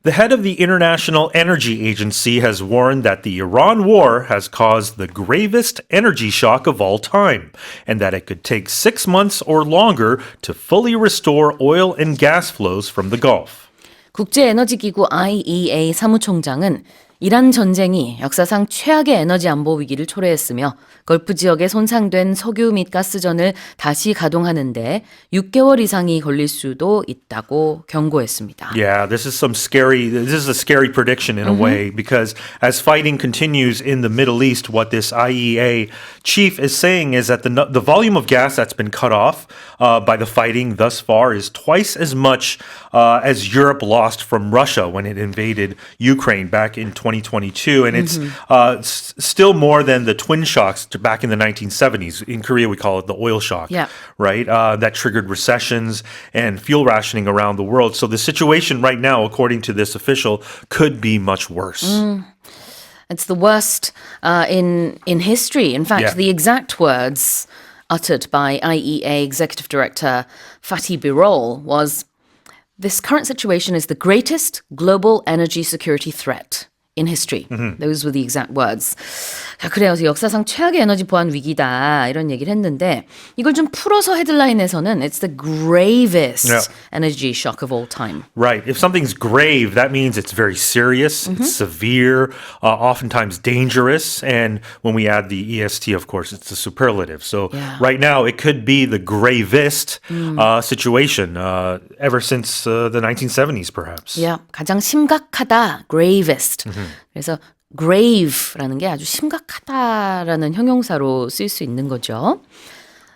The head of the International Energy Agency has warned that the Iran war has caused the gravest energy shock of all time, and that it could take 6 months or longer to fully restore oil and gas flows from the Gulf. 국제에너지기구 IEA 사무총장은 이란 전쟁이 역사상 최악의 에너지 안보 위기를 초래했으며 걸프 지역에 손상된 석유 및 가스전을 다시 가동하는데 6개월 이상이 걸릴 수도 있다고 경고했습니다. Yeah, this is a scary prediction in a way because as fighting continues in the Middle East, what this IEA chief is saying is that the volume of gas that's been cut off by the fighting thus far is twice as much as Europe lost from Russia when it invaded Ukraine back in 2022. And it's still more than the twin shocks back in the 1970s. In Korea, we call it the oil shock, right? That triggered recessions and fuel rationing around the world. So the situation right now, according to this official, could be much worse. It's the worst in history. In fact, the exact words uttered by IEA Executive Director Fatih Birol was, "This current situation is the greatest global energy security threat in history." Those were the exact words. 자, 그래요. 역사상 최악의 에너지 보안 위기다 이런 얘기를 했는데 이걸 좀 풀어서 헤드라인에서는 it's the gravest energy shock of all time. Right. If something's grave, that means it's very serious, it's severe, oftentimes dangerous. And when we add the EST, of course, it's the superlative. So right now, it could be the gravest situation ever since the 1970s, perhaps. Yeah, 가장 심각하다, gravest. 그래서 grave라는 게 아주 심각하다라는 형용사로 쓸 수 있는 거죠.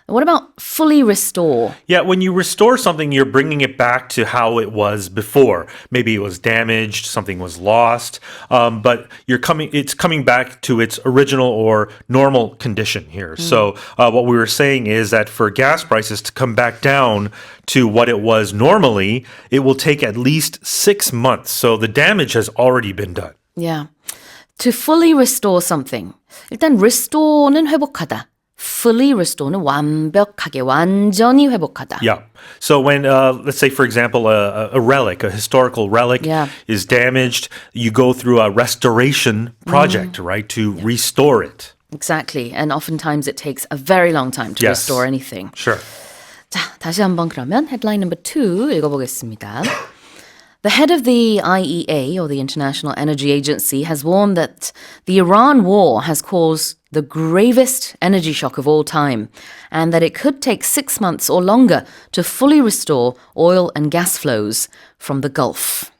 What about fully restore? Yeah, when you restore something, you're bringing it back to how it was before. Maybe it was damaged, something was lost, but it's coming back to its original or normal condition here. So what we were saying is that for gas prices to come back down to what it was normally, it will take at least 6 months. So the damage has already been done. Yeah. To fully restore something. 일단 restore는 회복하다. Fully restore는 완벽하게, 완전히 회복하다. Yeah. So when, let's say, for example, a relic, a historical relic is damaged, you go through a restoration project, right, to restore it. Exactly. And oftentimes it takes a very long time to restore anything. Sure. 자, 다시 한번 그러면 headline number 2 읽어보겠습니다. The head of the IEA, or the International Energy Agency, has warned that the Iran war has caused the gravest energy shock of all time, and that it could take 6 months or longer to fully restore oil and gas flows from the Gulf.